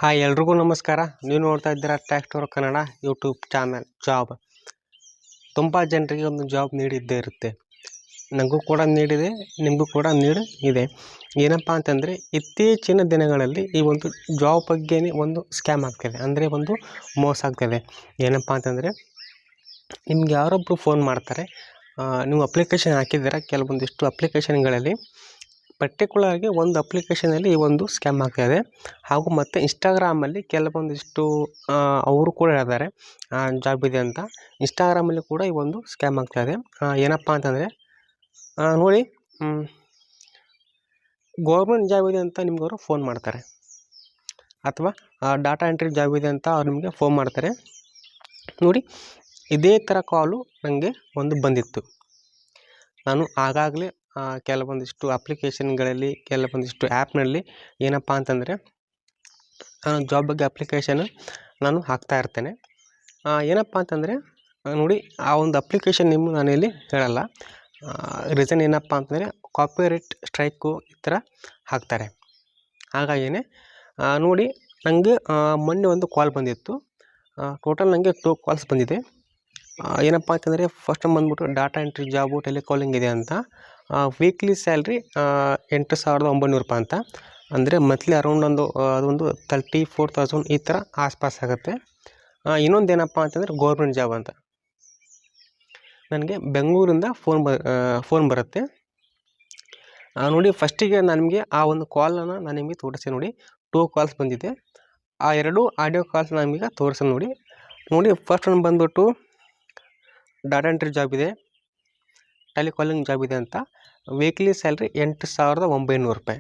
Hi ಎಲ್ರಿಗೂ ನಮಸ್ಕಾರ. ನೀವು ನೋಡ್ತಾ ಇದ್ದೀರಾ ಟ್ಯಾಕ್ಸ್ಟೋರ್ ಕನ್ನಡ ಯೂಟ್ಯೂಬ್ ಚಾನಲ್. ಜಾಬ್ ತುಂಬ ಜನರಿಗೆ ಒಂದು ಜಾಬ್ ನೀಡಿದ್ದೇ ಇರುತ್ತೆ. ನನಗೂ ಕೂಡ ನೀಡಿದೆ, ನಿಮಗೂ ಕೂಡ ಇದೆ. ಏನಪ್ಪ ಅಂತಂದರೆ ಇತ್ತೀಚಿನ ದಿನಗಳಲ್ಲಿ ಈ ಒಂದು ಜಾಬ್ ಬಗ್ಗೆನೇ ಒಂದು ಸ್ಕ್ಯಾಮ್ ಆಗ್ತಾಯಿದೆ, ಅಂದರೆ ಒಂದು ಮೋಸ ಆಗ್ತಾಯಿದೆ. ಏನಪ್ಪ ಅಂತಂದರೆ ನಿಮ್ಗೆ ಯಾರೊಬ್ಬರು ಫೋನ್ ಮಾಡ್ತಾರೆ, ನೀವು ಅಪ್ಲಿಕೇಶನ್ ಹಾಕಿದ್ದೀರಾ. ಕೆಲವೊಂದಿಷ್ಟು ಅಪ್ಲಿಕೇಶನ್ಗಳಲ್ಲಿ ಪರ್ಟಿಕ್ಯುಲರ್ಗೆ ಒಂದು ಅಪ್ಲಿಕೇಶನಲ್ಲಿ ಈ ಒಂದು ಸ್ಕ್ಯಾಮ್ ಆಗ್ತಾಯಿದೆ. ಹಾಗೂ ಮತ್ತು ಇನ್ಸ್ಟಾಗ್ರಾಮಲ್ಲಿ ಕೆಲವೊಂದಿಷ್ಟು ಅವರು ಕೂಡ ಹೇಳಿದ್ದಾರೆ ಜಾಬ್ ಇದೆ ಅಂತ. ಇನ್ಸ್ಟಾಗ್ರಾಮಲ್ಲಿ ಕೂಡ ಈ ಒಂದು ಸ್ಕ್ಯಾಮ್ ಆಗ್ತಾಯಿದೆ. ಏನಪ್ಪ ಅಂತಂದರೆ ನೋಡಿ, ಗೌರ್ಮೆಂಟ್ ಜಾಬ್ ಇದೆ ಅಂತ ನಿಮ್ಗೆ ಅವರು ಫೋನ್ ಮಾಡ್ತಾರೆ, ಅಥವಾ ಡಾಟಾ ಎಂಟ್ರಿ ಜಾಬ್ ಇದೆ ಅಂತ ಅವ್ರು ನಿಮಗೆ ಫೋನ್ ಮಾಡ್ತಾರೆ. ನೋಡಿ, ಇದೇ ಥರ ಕಾಲು ನನಗೆ ಒಂದು ಬಂದಿತ್ತು. ನಾನು ಆಗಾಗಲೇ ಕೆಲವೊಂದಿಷ್ಟು ಅಪ್ಲಿಕೇಶನ್ಗಳಲ್ಲಿ, ಕೆಲವೊಂದಿಷ್ಟು ಆ್ಯಪ್ನಲ್ಲಿ ಏನಪ್ಪ ಅಂತಂದರೆ ನಾನು ಜಾಬ್ ಬಗ್ಗೆ ಅಪ್ಲಿಕೇಶನ್ ನಾನು ಹಾಕ್ತಾ ಇರ್ತೇನೆ. ಏನಪ್ಪ ಅಂತಂದರೆ ನೋಡಿ, ಆ ಒಂದು ಅಪ್ಲಿಕೇಶನ್ ನಿಮ್ಮ ನಾನಿಲ್ಲಿ ಹೇಳಲ್ಲ. ರೀಸನ್ ಏನಪ್ಪ ಅಂತಂದರೆ ಕಾಪಿರೈಟ್ ಸ್ಟ್ರೈಕು ಈ ಥರ ಹಾಕ್ತಾರೆ. ಹಾಗಾಗಿಯೇ ನೋಡಿ, ನನಗೆ ಮೊನ್ನೆ ಒಂದು ಕಾಲ್ ಬಂದಿತ್ತು. ಟೋಟಲ್ ನನಗೆ 2 ಕಾಲ್ಸ್ ಬಂದಿದೆ. ಏನಪ್ಪ ಅಂತಂದರೆ ಫಸ್ಟ್ ಬಂದ್ಬಿಟ್ಟು ಡಾಟಾ ಎಂಟ್ರಿ ಜಾಬು ಟೆಲಿಕಾಲಿಂಗ್ ಇದೆ ಅಂತ. ವೀಕ್ಲಿ ಸ್ಯಾಲ್ರಿ 8,900 ರೂಪಾಯಿ ಅಂತ, ಅಂದರೆ ಮಂತ್ಲಿ ಅರೌಂಡ್ ಅದೊಂದು 34,000 ಈ ಥರ ಆಸ್ಪಾಸ್ ಆಗುತ್ತೆ. ಇನ್ನೊಂದು ಏನಪ್ಪ ಅಂತಂದರೆ ಗೌರ್ಮೆಂಟ್ ಜಾಬ್ ಅಂತ. ನನಗೆ ಬೆಂಗಳೂರಿಂದ ಫೋನ್ ಬರುತ್ತೆ. ನೋಡಿ, ಫಸ್ಟಿಗೆ ನಿಮಗೆ ಆ ಒಂದು ಕಾಲನ್ನು ನಾನು ನಿಮಗೆ ತೋರಿಸಿ. ನೋಡಿ, 2 ಕಾಲ್ಸ್ ಬಂದಿದೆ. ಆ 2 ಆಡಿಯೋ ಕಾಲ್ಸ್ ನಮಗೆ ತೋರಿಸಿ. ನೋಡಿ ಫಸ್ಟ್ ಒಂದು ಬಂದ್ಬಿಟ್ಟು ಡಾಟಾ ಎಂಟ್ರಿ ಜಾಬ್ ಇದೆ, ಟೆಲಿಕಾಲಿಂಗ್ ಜಾಬ್ ಇದೆ ಅಂತ. ವೀಕ್ಲಿ ಸ್ಯಾಲ್ರಿ 8,900 ರೂಪಾಯಿ.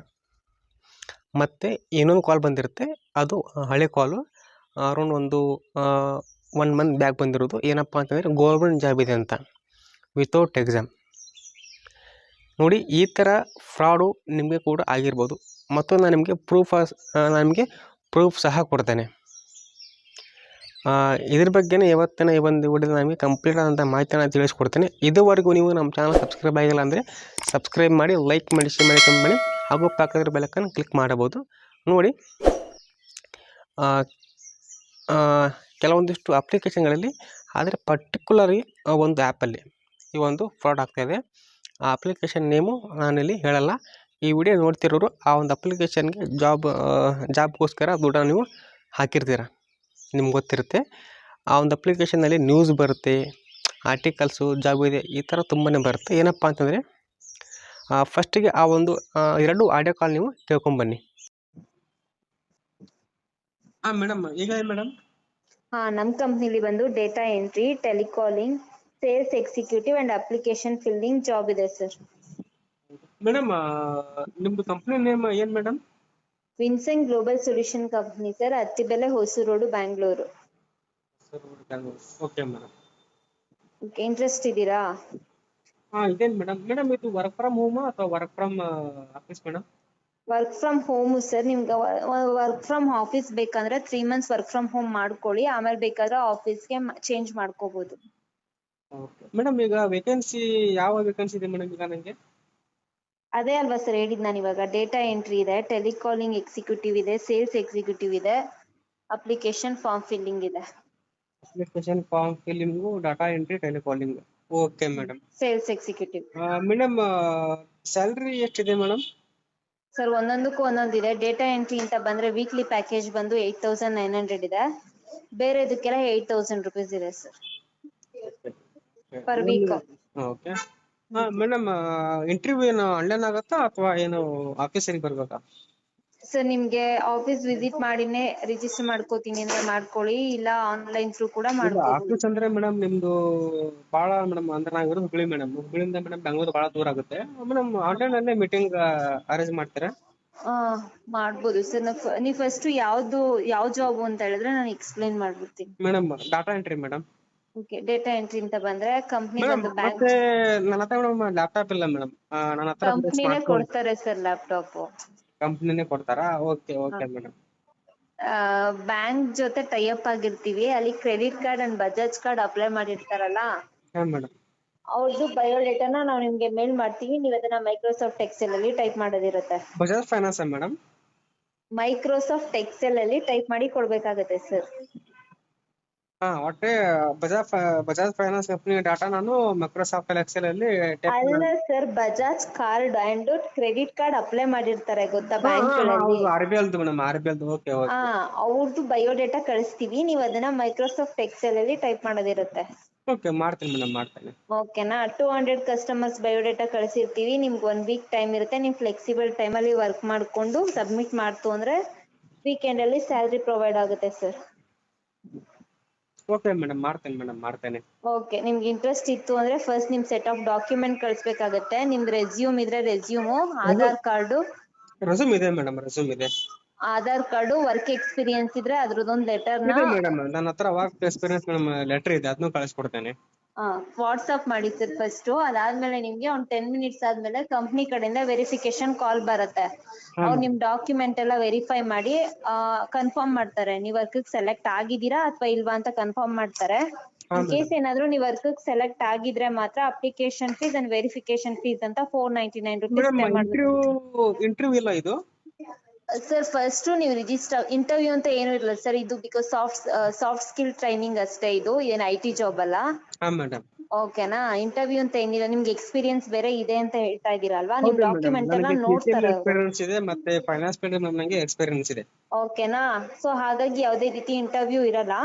ಮತ್ತು ಇನ್ನೊಂದು ಕಾಲ್ ಬಂದಿರುತ್ತೆ, ಅದು ಹಳೆ ಕಾಲು, ಅರೌಂಡ್ ಒಂದು 1 ಮಂತ್ ಬ್ಯಾಕ್ ಬಂದಿರೋದು. ಏನಪ್ಪ ಅಂತಂದರೆ ಗೌರ್ಮೆಂಟ್ ಜಾಬ್ ಇದೆ ಅಂತ, ವಿತೌಟ್ ಎಕ್ಸಾಮ್. ನೋಡಿ, ಈ ಥರ ಫ್ರಾಡು ನಿಮಗೆ ಕೂಡ ಆಗಿರ್ಬೋದು. ಮತ್ತು ನಾನು ನಿಮಗೆ ಪ್ರೂಫ್ ಸಹ ಕೊಡ್ತೇನೆ. ಇದ್ರ ಬಗ್ಗೆನೇ ಇವತ್ತಿನ ಈ ಒಂದು ವಿಡಿಯೋದಲ್ಲಿ ನಮಗೆ ಕಂಪ್ಲೀಟ್ ಆದಂಥ ಮಾಹಿತಿಯನ್ನು ತಿಳಿಸ್ಕೊಡ್ತೇನೆ. ಇದುವರೆಗೂ ನೀವು ನಮ್ಮ ಚಾನಲ್ ಸಬ್ಸ್ಕ್ರೈಬ್ ಆಗಿಲ್ಲ ಅಂದರೆ ಸಬ್ಸ್ಕ್ರೈಬ್ ಮಾಡಿ, ಲೈಕ್ ಮಾಡಿ, ಶೇರ್ ಮಾಡಿ, ಕಮೆಂಟ್ ಮಾಡಿ, ಹಾಗೂ ಪಕ್ಕದ ಬೆಲ್ಲಕ್ಕನ್ನು ಕ್ಲಿಕ್ ಮಾಡಬಹುದು. ನೋಡಿ, ಕೆಲವೊಂದಿಷ್ಟು ಅಪ್ಲಿಕೇಶನ್ಗಳಲ್ಲಿ, ಆದರೆ ಪರ್ಟಿಕ್ಯುಲರ್ಲಿ ಒಂದು ಆ್ಯಪಲ್ಲಿ ಈ ಒಂದು ಫ್ರಾಡ್ ಆಗ್ತಾಯಿದೆ. ಆ ಅಪ್ಲಿಕೇಶನ್ ನೇಮು ನಾನಿಲ್ಲಿ ಹೇಳಲ್ಲ. ಈ ವಿಡಿಯೋ ನೋಡ್ತಿರೋರು ಆ ಒಂದು ಅಪ್ಲಿಕೇಶನ್ಗೆ ಜಾಬ್ಗೋಸ್ಕರ ದುಡ್ಡನ್ನು ನೀವು ಹಾಕಿರ್ತೀರ, ನಿಮ್ಗೆ ಗೊತ್ತಿರುತ್ತೆ. ಆ ಒಂದು ಅಪ್ಲಿಕೇಶನ್ನಲ್ಲಿ ನ್ಯೂಸ್ ಬರುತ್ತೆ, ಆರ್ಟಿಕಲ್ಸು, ಜಾಬ್ ಇದೆ, ಈ ಥರ ತುಂಬಾ ಬರುತ್ತೆ. ಏನಪ್ಪ ಅಂತಂದರೆ ಫಸ್ಟಿಗೆ ಆ ಒಂದು 2 ಆಡಿಯೋ ಕಾಲ್ ನೀವು ಕೇಳ್ಕೊಂಬನ್ನಿ. ಮೇಡಮ್, ಈಗ ಮೇಡಮ್ ನಮ್ಮ ಕಂಪ್ನಿಲಿ ಬಂದು data entry, telecalling, sales executive and application filling job ಇದೆ ಸರ್. ಮೇಡಮ್, ನಿಮ್ದು ಕಂಪ್ನಿ ನೇಮ್ ಏನು madam? Vincent global solution company sir, Attibele, Hosur road, Bangalore. Okay madam. Interest ಇದ್ದೀರಾ? ಇದೇನು ಮೇಡಮ್ ಇದು ವರ್ಕ್ ಫ್ರಮ್ ಹೋಮ್ ಅಥವಾ work from office madam? Work from home sir. ನಿಮ್ಗೆ work from office ಬೇಕಂದ್ರೆ 3 months work from home ಮಾಡ್ಕೊಳ್ಳಿ, ಆಮೇಲೆ ಬೇಕಾದ್ರೆ ಆಫೀಸ್ಗೆ ಚೇಂಜ್ ಮಾಡ್ಕೋಬಹುದು. ಮೇಡಮ್, ಈಗ ವೇಕೆನ್ಸಿ ಯಾವ ವೇಕೆನ್ಸಿ ಇದೆ ಮೇಡಮ್ ಈಗ ನನಗೆ? ಅದೇ ಅಲ್ವಾ ಸರ್ ಹೇಳಿದ್ ನಾನು ಇವಾಗ. ಡೇಟಾ ಎಂಟ್ರಿ ಇದೆ, ಟೆಲಿಕಾಲಿಂಗ್ ಎಕ್ಸಿಕ್ಯೂಟಿವ್ ಇದೆ, ಸೇಲ್ಸ್ ಎಕ್ಸಿಕ್ಯೂಟಿವ್ ಇದೆ, ಅಪ್ಲಿಕೇಶನ್ ಫಾರ್ಮ್ ಫಿಲ್ಲಿಂಗ್ ಇದೆ. Application form filling, data entry, telecalling. Okay madam. Sales executive. Madam, salary ಎಷ್ಟಿದೆ ಮೇಡಮ್? ಸರ್, ಒಂದೊಂದಕ್ಕೂ ಒಂದೊಂದಿದೆ. ಡೇಟಾ ಎಂಟ್ರಿ ಅಂತ ಬಂದ್ರೆ ವೀಕ್ಲಿ ಪ್ಯಾಕೇಜ್ ಬಂದು 8,900 ಇದೆ. ಬೇರೆ ಇದಕ್ಕೆಲ್ಲ 8,000 ರೂಪೀಸ್ ಇದೆ sir per week. Okay madam, interview ಏನು ಆನ್ಲೈನ್ ಆಗುತ್ತಾ ಅಥವಾ ಏನು ಆಫೀಸಿಗೆ ಬರ್ಬೇಕಾ? ಸರ್, ನಿಮ್ಗೆ ಆಫೀಸ್ ವಿಸಿಟ್ ಮಾಡಿನೇ ರಿಜಿಸ್ಟರ್ ಮಾಡ್ಕೋತೀನಿ ಅಂದ್ರೆ ಮಾಡ್ಕೊಳ್ಳಿ, ಇಲ್ಲ ಆನ್ಲೈನ್ ಥ್ರೂ ಕೂಡ ಮಾಡ್ಕೋಬಹುದು. ಆಫೀಸ್ ಅಂದ್ರೆ ಮೇಡಮ್ ನಿಮ್ದು ಬಹಳ ಮೇಡಮ್, ಅಂದ್ರೆ ನಾವಿರೋದು ಹುಬ್ಳಿ ಮೇಡಮ್. ಹುಬ್ಳಿಯಿಂದ ಮೇಡಮ್ ಬೆಂಗಳೂರು ಬಹಳ ದೂರ ಆಗುತ್ತೆ ಮೇಡಮ್. ಆನ್ಲೈನ್ ಅಲ್ಲೇ ಮೀಟಿಂಗ್ ಅರೇಂಜ್ ಮಾಡ್ತೀರಾ? ಮಾಡ್ಬೋದು ಸರ್. ನೀವು ಫಸ್ಟ್ ಯಾವ ಜಾಬ್ ಅಂತ ಹೇಳಿದ್ರೆ ನಾನು ಎಕ್ಸ್ಪ್ಲೈನ್ ಮಾಡ್ಬಿಡ್ತೀನಿ. Madam, data entry madam. Okay, data entry ಅಂತ ಬಂದ್ರೆ ಕಂಪ್ನಿ ಬಂದು ಬ್ಯಾಂಕ್. ಮತ್ತೆ ನನ್ನ ಹತ್ರ ಮೇಡಮ್ ಲ್ಯಾಪ್ಟಾಪ್ ಇಲ್ಲ ಮೇಡಮ್. ನನ್ನ ಹತ್ರ ಕಂಪ್ನಿನೇ ಕೊಡ್ತಾರೆ ಸರ್ ಲ್ಯಾಪ್ಟಾಪ್. ಕಂಪ್ನಿನೇ ಕೊಡ್ತಾರಾ? Okay okay madam. ಬ್ಯಾಂಕ್ ಜೊತೆ ಟೈ ಅಪ್ ಆಗಿರ್ತೀವಿ. ಅಲ್ಲಿ credit card and Bajaj card apply ಮಾಡಿರ್ತಾರಲ್ಲ, ಮೇಡಮ್, ಅವ್ರದ್ದು ಬಯೋಡೇಟಾನ ನಾವು ನಿಮ್ಗೆ ಮೇಲ್ ಮಾಡ್ತೀವಿ. ನೀವು ಅದನ್ನ ಮೈಕ್ರೋಸಾಫ್ಟ್ ಎಕ್ಸೆಲ್ ಅಲ್ಲಿ ಟೈಪ್ ಮಾಡೋದಿರುತ್ತೆ. Bajaj finance madam? Microsoft Excel ಅಲ್ಲಿ ಟೈಪ್ ಮಾಡಿ ಕೊಡ್ಬೇಕಾಗತ್ತೆ ಸರ್. ಒಟ್ಟೆ ಬಜಾಜ್ ಫೈನಾನ್ಸ್ ಕಂಪನಿ ಡಾಟಾ ನಾನು ಮೈಕ್ರೋಸಾಫ್ಟ್ ಎಕ್ಸೆಲ್ ಅಲ್ಲಿ ಟೈಪ್ ಅಲ್ಲ sir, Bajaj card and credit card apply ಮಾಡಿರ್ತಾರೆ ಗೊತ್ತಾ ಬ್ಯಾಂಕ್ ಗಳಲ್ಲಿ. ಹೌದು RBL ಮೇಡಮ್, RBL. ಓಕೆ ಹಾ, ಅವ್ರದ್ದು ಬಯೋಡೇಟಾ ಕಳಿಸ್ತೀವಿ, ನೀವು ಅದನ್ನ ಮೈಕ್ರೋಸಾಫ್ಟ್ ಎಕ್ಸೆಲ್ ಅಲ್ಲಿ ಟೈಪ್ ಮಾಡೋದಿರುತ್ತೆ. ಓಕೆ, ಮಾಡ್ತೀನಿ ಮೇಡಮ್, ಮಾಡ್ತೇನೆ. ಓಕೆನಾ? 200 ಕಸ್ಟಮರ್ಸ್ ಬಯೋಡೇಟಾ ಕಳಿಸಿರ್ತೀವಿ, ನಿಮ್ಗೆ 1 ವೀಕ್ ಟೈಮ್ ಇರುತ್ತೆ. ನೀವು ಫ್ಲೆಕ್ಸಿಬಲ್ ಟೈಮಲ್ಲಿ ವರ್ಕ್ ಮಾಡ್ಕೊಂಡು ಸಬ್ಮಿಟ್ ಮಾಡ್ತು ಅಂದ್ರೆ ವೀಕೆಂಡ್ ಅಲ್ಲಿ ಸ್ಯಾಲ್ರಿ ಪ್ರೊವೈಡ್ ಆಗುತ್ತೆ ಸರ್. ಓಕೆ ಮೇಡಮ್, ಮಾಡ್ತೇನೆ ಮೇಡಮ್, ಮಾಡ್ತೇನೆ. ಓಕೆ, ನಿಮ್ಗೆ ಇಂಟ್ರೆಸ್ಟ್ ಇತ್ತು ಅಂದ್ರೆ ಫಸ್ಟ್ ನಿಮ್ ಸೆಟ್ ಆಫ್ ಡಾಕ್ಯುಮೆಂಟ್ ಕಳಿಸ್ಬೇಕಾಗತ್ತೆ. ನಿಮ್ದು ರೆಸ್ಯೂಮ್ ಇದ್ರೆ ರೆಸ್ಯೂಮು, ಆಧಾರ್ ಕಾರ್ಡು, ರೆಸ್ಯೂಮ್ ಇದೆ ಮೇಡಮ್, ರೆಸ್ಯೂಮ್ ಇದೆ. ಆಧಾರ್ ಕಾರ್ಡು, ವರ್ಕ್ ಎಕ್ಸ್ಪೀರಿಯನ್ಸ್ ಇದ್ರೆ ಅದ್ರದ್ದೊಂದು ಲೆಟರ್ನ ಇದೆ ಮೇಡಮ್, ನನ್ನ ಹತ್ರ ವರ್ಕ್ ಎಕ್ಸ್ಪೀರಿಯನ್ಸ್ ಮೇಡಮ್ ಲೆಟರ್ ಇದೆ, ಅದನ್ನು ಕಳಿಸ್ಕೊಡ್ತೇನೆ. ವಾಟ್ಸ್ಆಪ್ ಮಾಡಿ ಸರ್ ಫಸ್ಟ್. ಅದಾದ್ಮೇಲೆ ನಿಮ್ಗೆ ಒಂದು 10 ಮಿನಿಟ್ಸ್ ಆದ್ಮೇಲೆ ಕಂಪ್ನಿ ಕಡೆಯಿಂದ ವೆರಿಫಿಕೇಶನ್ ಕಾಲ್ ಬರುತ್ತೆ. ಅವ್ರು ನಿಮ್ ಡಾಕ್ಯುಮೆಂಟ್ ಎಲ್ಲ ವೆರಿಫೈ ಮಾಡಿ ಕನ್ಫರ್ಮ್ ಮಾಡ್ತಾರೆ ನೀವು ವರ್ಕ್ ಸೆಲೆಕ್ಟ್ ಆಗಿದ್ದೀರಾ ಅಥವಾ ಇಲ್ವಾ ಅಂತ ಕನ್ಫರ್ಮ್ ಮಾಡ್ತಾರೆ. ಇನ್ ಕೇಸ್ ಏನಾದ್ರು ನೀವು ವರ್ಕ್ ಸೆಲೆಕ್ಟ್ ಆಗಿದ್ರೆ ಮಾತ್ರ application fees and verification fees ಅಂತ 499 ರುಪೀಸ್ ಪೇ ಮಾಡಬೇಕು. ಇಂಟರ್ವ್ಯೂ ಇಲ್ಲ ಇದು ಸರ್ ಫಸ್ಟ್ ನೀವು ರಿಜಿಸ್ಟರ್, ಇಂಟರ್ವ್ಯೂ ಅಂತ ಏನು ಇರಲ್ಲ ಸರ್, ಇದು ಬಿಕಾಸ್ ಸಾಫ್ಟ್ ಸ್ಕಿಲ್ ಟ್ರೈನಿಂಗ್ ಅಷ್ಟೇ, ಇದು ಏನ್ IT ಜಾಬ್ ಅಲ್ಲ. ಮೇಡಮ್. ಓಕೆನಾ? ಇಂಟರ್ವ್ಯೂ ಅಂತ ಏನಿಲ್ಲ. ನಿಮ್ಗೆ ಎಕ್ಸ್ಪೀರಿಯನ್ಸ್ ಬೇರೆ ಇದೆ ಅಂತ ಹೇಳ್ತಾ ಇದೀರಲ್ವಾ, ನಿಮ್ ಡಾಕ್ಯುಮೆಂಟ್ ಎಲ್ಲ ನೋಡ್ತಾರೆ ಅವರು. ಎಕ್ಸ್ಪೀರಿಯನ್ಸ್ ಇದೆ, ಮತ್ತೆ ಫೈನಾನ್ಸ್ ಫೀಲ್ಡ್ ನನಗೆ ಎಕ್ಸ್ಪೀರಿಯನ್ಸ್ ಇದೆ. ಓಕೆನಾ? ಸೊ ಹಾಗಾಗಿ ಯಾವುದೇ ರೀತಿ ಇಂಟರ್ವ್ಯೂ ಇರಲ್ಲ.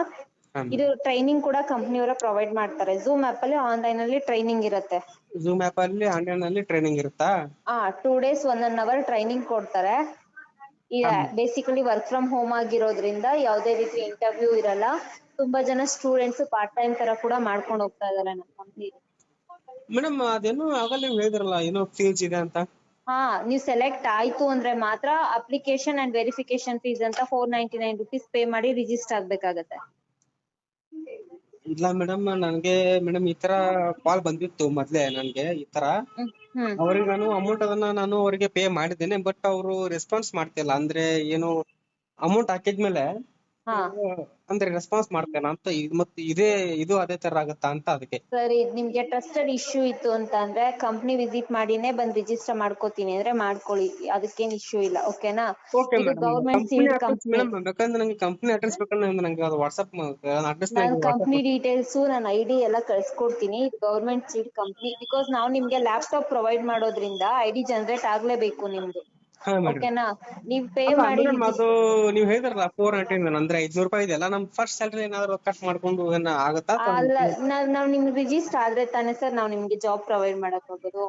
ಇದು ಟ್ರೈನಿಂಗ್ ಕೂಡ ಕಂಪ್ನಿಯವರ ಪ್ರೊವೈಡ್ ಮಾಡ್ತಾರೆ. ಝೂಮ್ ಆಪ್ ಅಲ್ಲಿ ಆನ್ಲೈನ್ ಅಲ್ಲಿ ಟ್ರೈನಿಂಗ್ ಇರುತ್ತೆ. ಝೂಮ್ ಆಪ್ ಅಲ್ಲಿ ಆನ್ಲೈನ್ ಅಲ್ಲಿ ಟ್ರೈನಿಂಗ್ ಇರುತ್ತಾ? 2 ಡೇಸ್ 1 hour ಟ್ರೈನಿಂಗ್ ಕೊಡ್ತಾರೆ. ಬೇಸಿಕಲಿ ವರ್ಕ್ ಫ್ರಮ್ ಹೋಮ್ ಆಗಿರೋದ್ರಿಂದ ಯಾವುದೇ ರೀತಿ ಇಂಟರ್ವ್ಯೂ ಇರಲ್ಲ. ತುಂಬಾ ಜನ ಸ್ಟೂಡೆಂಟ್ಸ್ ಪಾರ್ಟ್ ಟೈಮ್ ತರ ಕೂಡ ಮಾಡ್ಕೊಂಡು ಹೋಗ್ತಾ ಇದಾರೆ ನಮ್ಮ ಕಂಪ್ನಿ. ಮೇಡಮ್, ಅದೇನು ಆಗಲ್ಲ ನೀವು ಹೇಳಿದ್ರಲ್ಲ ಏನೋ ಫೀಸ್ ಇದೆ ಅಂತ. ನೀವು ಸೆಲೆಕ್ಟ್ ಆಯ್ತು ಅಂದ್ರೆ ಮಾತ್ರ ಅಪ್ಲಿಕೇಶನ್ ಅಂಡ್ ವೆರಿಫಿಕೇಶನ್ ಫೀಸ್ ಅಂತ 499 ರುಪೀಸ್ ಪೇ ಮಾಡಿ ರಿಜಿಸ್ಟರ್ ಆಗ್ಬೇಕಾಗತ್ತೆ. ಇಲ್ಲ ಮೇಡಮ್, ನನಗೆ ಮೇಡಮ್ ಈ ತರ ಕಾಲ್ ಬಂದಿತ್ತು ಮೊದ್ಲೇ ನನ್ಗೆ ಈ ತರ. ಅವ್ರಿಗೆ ನಾನು ಅಮೌಂಟ್ ಅದನ್ನ ನಾನು ಅವರಿಗೆ ಪೇ ಮಾಡಿದ್ದೇನೆ, ಬಟ್ ಅವರು ರೆಸ್ಪಾನ್ಸ್ ಮಾಡ್ತಿಲ್ಲ. ಅಂದ್ರೆ ಏನು ಅಮೌಂಟ್ ಹಾಕಿದ್ಮೇಲೆ ಅಂದ್ರೆ ರೆಸ್ಪಾನ್ಸ್ ಮಾಡ್ತೇನೆ ಅಂತ ಮತ್ತೆ ಇದು ಅದೇ ತರ ಆಗುತ್ತಾ ಅಂತ ಅದಕ್ಕೆ. ಸರಿ, ನಿಮ್ಗೆ ಟ್ರಸ್ಟೆಡ್ ಇಶ್ಯೂ ಇತ್ತು ಅಂತ ಅಂದ್ರೆ ಕಂಪ್ನಿ ವಿಸಿಟ್ ಮಾಡಿನೇ ಬಂದ್ ರಿಜಿಸ್ಟರ್ ಮಾಡ್ಕೋತೀನಿ ಅಂದ್ರೆ ಮಾಡ್ಕೊಳ್ಳಿ, ಅದಕ್ಕೇನ್ ಇಶ್ಯೂ ಇಲ್ಲ. ಓಕೆನಾ? ಇದು ಗವರ್ಮೆಂಟ್ ಸೀಲ್ಡ್ ಕಂಪ್ನಿ. ಬೇಕಂದ್ರೆ ನಂಗೆ ಕಂಪ್ನಿ ಅಡ್ರೆಸ್ ಬೇಕಂದ್ರೆ ನಂಗೆ ವಾಟ್ಸ್ಆಪ್ ಅಡ್ರೆಸ್ ನಾನು ಕಂಪ್ನಿ ಡೀಟೇಲ್ಸ್, ನನ್ನ ID ಎಲ್ಲ ಕಳ್ಸ್ಕೊಡ್ತೀನಿ. ಇದು ಗವರ್ಮೆಂಟ್ ಸೀಲ್ಡ್ ಕಂಪ್ನಿ. ಬಿಕಾಸ್ ನಾವು ನಿಮ್ಗೆ ಲ್ಯಾಪ್ಟಾಪ್ ಪ್ರೊವೈಡ್ ಮಾಡೋದ್ರಿಂದ ID ಜನರೇಟ್ ಆಗ್ಲೇಬೇಕು ನಿಮ್ದು. ಓಕೆನಾ? ನೀವ್ ಪೇ ಮಾಡಿ ಅದು ನೀವು ಹೇಳಿದ್ರಲ್ಲ 499 ಅಂದ್ರೆ 500 ರೂಪಾಯಿ ಇದೆಯಲ್ಲ, ನಮ್ ಫಸ್ಟ್ ಸ್ಯಾಲರಿ ಏನಾದ್ರು ಕಟ್ ಮಾಡ್ಕೊಂಡು ಆಗುತ್ತಾ? ಅಲ್ಲ, ನಾವ್ ನಿಮ್ಗೆ ರಿಜಿಸ್ಟರ್ ಆದ್ರೆ ತಾನೇ ಸರ್ ನಾವು ನಿಮ್ಗೆ ಜಾಬ್ ಪ್ರೊವೈಡ್ ಮಾಡಕ್ ಹೋಗೋದು.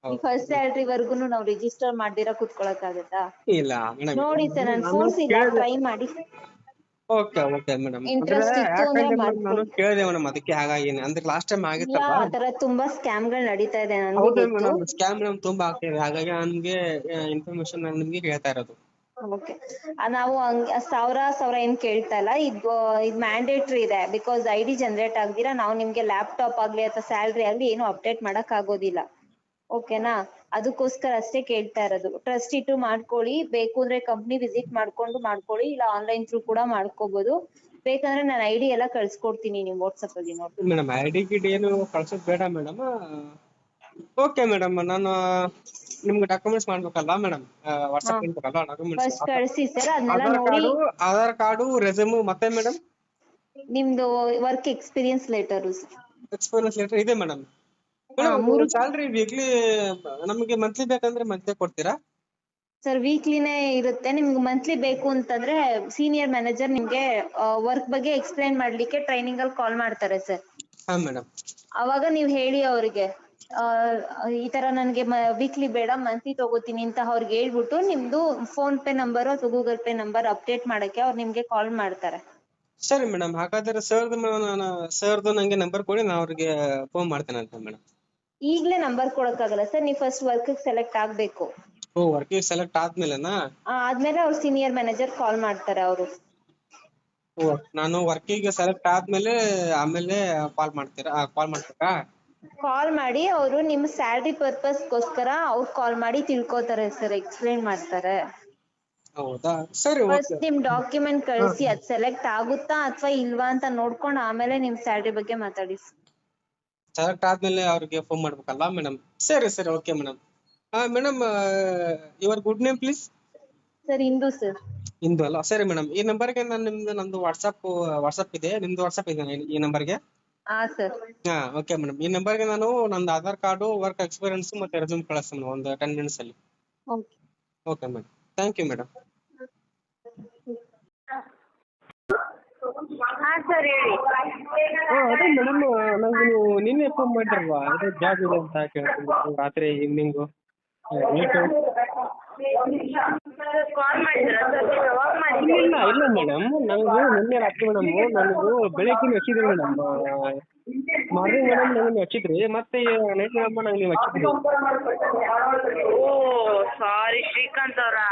ಈ ಫಸ್ಟ್ ಸ್ಯಾಲರಿ ವರ್ಗುನು ನಾವು ರಿಜಿಸ್ಟರ್ ಮಾಡ್ದಿರಾ ಕುತ್ಕೊಳಕ್ ಆಗತ್ತಾ? ಇಲ್ಲ ನೋಡಿ ಸರ್, ನಾನು ಫೋರ್ಸ್ ಇಲ್ಲ, ಟ್ರೈ ಮಾಡಿ. ಓಕೆ ಮೇಡಮ್, ಇಂಟ್ರೆಸ್ಟ್ ಇತ್ತು ಅಂದ್ರೆ ನಾನು ಕೇಳಿದೆ ಮೇಡಮ್, ಅದಕ್ಕೆ ಹಾಗಾಗಿ. ಅಂದ್ರೆ ಲಾಸ್ಟ್ ಟೈಮ್ ಆಗಿತ್ತಲ್ಲ, ಆ ತರ ತುಂಬಾ ಸ್ಕ್ಯಾಮ್ ಗಳು ನಡೀತಾ ಇದೆ ನನಗೆ ಗೊತ್ತು. ಸ್ಕ್ಯಾಮ್ ತುಂಬಾ ಆಗ್ತಿದೆ, ಹಾಗಾಗಿ ನನ್ಗೆ ಇನ್ಫಾರ್ಮೇಶನ್ ನಿಮ್ಗೆ ಹೇಳ್ತಾ ಇರೋದು. ಓಕೆ, ನಾವು 1000 ಏನ್ ಕೇಳ್ತಾ ಇಲ್ಲ. ಇದು ಮ್ಯಾಂಡೇಟ್ರಿ ಇದೆ. ಬಿಕಾಸ್ ID ಜನರೇಟ್ ಆಗ್ದಿರಾ ನಾವು ನಿಮ್ಗೆ ಲ್ಯಾಪ್ಟಾಪ್ ಆಗ್ಲಿ ಅಥವಾ ಸ್ಯಾಲ್ರಿ ಆಗ್ಲಿ ಏನು ಅಪ್ಡೇಟ್ ಮಾಡಕ್ ಆಗೋದಿಲ್ಲ. ಓಕೆನಾ? ಅದಕ್ಕೋಸ್ಕರ ಅಷ್ಟೇ ಕೇಳ್ತಾ ಇರೋದು. ಟ್ರಸ್ಟ್ ಇಟ್ಟು ಮಾಡ್ಕೊಳ್ಳಿ. ಬೇಕು ಅಂದ್ರೆ ಕಂಪ್ನಿ ವಿಸಿಟ್ ಮಾಡ್ಕೊಳ್ಳಿ, ಇಲ್ಲ ಆನ್ಲೈನ್ ಥ್ರೂ ಕೂಡ ಮಾಡ್ಕೋಬಹುದು. ಬೇಕಂದ್ರೆ ನಾನು ID ಎಲ್ಲ ಕಳ್ಸ್ಕೊಡ್ತೀನಿ ನೀವು ವಾಟ್ಸ್ಆಪ್ ಅಲ್ಲಿ ನೋಡಿ. ಮೇಡಮ್ ID ಗಿಡ್ ಏನು ಕಳ್ಸೋದ್ ಬೇಡ ಮೇಡಮ್. ಓಕೆ ಮೇಡಮ್, ನಾನು ನಿಮ್ಗೆ ಡಾಕ್ಯುಮೆಂಟ್ಸ್ ಮಾಡ್ಬೇಕಲ್ಲ ಮೇಡಮ್, ವಾಟ್ಸ್ಆಪ್ ಮಾಡ್ಬೇಕಲ್ಲ ಡಾಕ್ಯುಮೆಂಟ್ಸ್. ಕಳಿಸಿ ಸರ್, ಅದನ್ನೆಲ್ಲ ನೋಡಿ. ಆಧಾರ್ ಕಾರ್ಡು, ರೆಸ್ಯೂಮ್, ಮತ್ತೆ ಮೇಡಮ್ ನಿಮ್ದು ವರ್ಕ್ ಎಕ್ಸ್ಪೀರಿಯನ್ಸ್ ಲೆಟರ್ ಇದೆ ಮೇಡಮ್. ಸ್ಯಾಲ್ರಿ ವೀಕ್ಲಿ ನಮಗೆ ಮಂತ್ಲಿ ಬೇಕಂದ್ರೆ ಮಂತ್ಲಿ ಕೊಡ್ತೀರಾ? ಸರ್ ವೀಕ್ಲಿನೇ ಇರುತ್ತೆ. ನಿಮ್ಗೆ ಮಂತ್ಲಿ ಬೇಕು ಅಂತಂದ್ರೆ ಸೀನಿಯರ್ ಮ್ಯಾನೇಜರ್ ನಿಮ್ಗೆ ವರ್ಕ್ ಬಗ್ಗೆ ಎಕ್ಸ್ಪ್ಲೈನ್ ಮಾಡ್ಲಿಕ್ಕೆ ಟ್ರೈನಿಂಗ್ ಅಲ್ಲಿ ಕಾಲ್ ಮಾಡ್ತಾರೆ ಸರ್. ಮೇಡಮ್, ಅವಾಗ ನೀವ್ ಹೇಳಿ ಅವ್ರಿಗೆ ಈ ತರ ನನ್ಗೆ ವೀಕ್ಲಿ ಬೇಡ ಮಂತ್ಲಿ ತಗೋತೀನಿ ಅಂತ ಅವ್ರಿಗೆ ಹೇಳ್ಬಿಟ್ಟು ನಿಮ್ದು ಫೋನ್ ಪೇ ನಂಬರ್ ಅಥವಾ ಗೂಗಲ್ ಪೇ ನಂಬರ್ ಅಪ್ಡೇಟ್ ಮಾಡಕ್ಕೆ ಅವ್ರು ನಿಮ್ಗೆ ಕಾಲ್ ಮಾಡ್ತಾರೆ. ಸರಿ ಮೇಡಮ್, ಹಾಗಾದ್ರೆ ಸರ್ದು ನಂಗೆ ನಂಬರ್ ಕೊಡಿ, ನಾನು ಅವ್ರಿಗೆ ಫೋನ್ ಮಾಡ್ತೇನೆ ಅಂತ ಮೇಡಮ್. ಈಗ್ಲೇ ನಂಬರ್ ಕೊಡಕ್ಕಾಗಲ್ಲ ಸರ್, ನೀವು ಫಸ್ಟ್ ವರ್ಕ್ ಸೆಲೆಕ್ಟ್ ಆಗ್ಬೇಕು. ವರ್ಕಿಗೆ ಸೆಲೆಕ್ಟ್ ಆದ್ಮೇಲೆನಾ? ಆದ್ಮೇಲೆ ಅವ್ರು ಸೀನಿಯರ್ ಮ್ಯಾನೇಜರ್ ಕಾಲ್ ಮಾಡ್ತಾರೆ. ಅವರು ನಾನು ವರ್ಕಿಗೆ ಸೆಲೆಕ್ಟ್ ಆದ್ಮೇಲೆ ಆಮೇಲೆ ಕಾಲ್ ಮಾಡ್ಬೇಕಾ? ಕಾಲ್ ಮಾಡಿ ಅವರು ನಿಮ್ ಸ್ಯಾಲ್ರಿ ಪರ್ಪಸ್ಗೋಸ್ಕರ ಅವ್ರು ಕಾಲ್ ಮಾಡಿ ತಿಳ್ಕೊತಾರೆ ಸರ್, ಎಕ್ಸ್ಪ್ಲೈನ್ ಮಾಡ್ತಾರೆ. ಹೌದಾ? ಸರಿ. ಫಸ್ಟ್ ನಿಮ್ ಡಾಕ್ಯುಮೆಂಟ್ ಕಳಿಸಿ, ಅದ್ ಸೆಲೆಕ್ಟ್ ಆಗುತ್ತಾ ಅಥವಾ ಇಲ್ವಾ ಅಂತ ನೋಡ್ಕೊಂಡು ಆಮೇಲೆ ನಿಮ್ ಸ್ಯಾಲ್ರಿ ಬಗ್ಗೆ ಮಾತಾಡಿ. ಸೆಲೆಕ್ಟ್ ಆದ್ಮೇಲೆ ಅವ್ರಿಗೆ ಫೋನ್ ಮಾಡ್ಬೇಕಲ್ಲ ಮೇಡಮ್? ಸರಿ okay madam. Madam, your good name please? Sir Indu sir. Indu ಅಲ್ಲ, ಸರಿ ಮೇಡಮ್. ಈ ನಂಬರ್ಗೆ ನಂದು ವಾಟ್ಸಪ್ ಇದೆ, ನಿಮ್ದು ವಾಟ್ಸಪ್ ಇದೆ ಈ ನಂಬರ್ಗೆ? ಹಾ ಸರ್. ಹಾ, ಓಕೆ ಮೇಡಮ್. ಈ ನಂಬರ್ಗೆ ನಾನು ನಂದು ಆಧಾರ್ ಕಾರ್ಡು, ವರ್ಕ್ ಎಕ್ಸ್ಪೀರಿಯನ್ಸ್ ಮತ್ತೆ ರೆಸ್ಯೂಮ್ ಕಳಿಸ್ತೀನಿ ಒಂದು 10 minutes ಅಲ್ಲಿ. Okay. Okay madam, thank you madam. ಹಾ ಸರ್ ಹೇಳಿ. ಅದೇ ಮೇಡಮ್, ನಂಗೆ ನೀವು ನಿನ್ನೆ ಫೋನ್ ಮಾಡಿರಲ್ವಾ, ಅದೇ ಜಾಬ್ ಇದೆ ಅಂತ ಕೇಳ್ತೀನಿ ರಾತ್ರಿ ಈವ್ನಿಂಗು ಕಾಲ್ ಮಾಡಿದ್ರಾ ಸರ್? ಯಾವಾಗ ಮಾಡಿದ್ರಿ? ಇಲ್ಲ ಮೇಡಮ್, ನನಗೂ ನಿನ್ನೆ ರಾತ್ರಿ ಮೇಡಮ್, ನನಗೂ ಬೆಳಗ್ಗೆ ಹಚ್ಚಿದ್ರಿ ಮೇಡಮ್, ಮಾರ್ನಿಂಗ್ ಮೇಡಮ್ ನನಗೆ ಹಚ್ಚಿದ್ರಿ, ಮತ್ತೆ ನೈಟ್ ಮೇಡಮ್ ನಂಗೆ ನೀವು ಹಚ್ಚಿದ್ರಿ. ಓ ಸಾರಿ, ಶ್ರೀಕಾಂತ್ ಅವರಾ?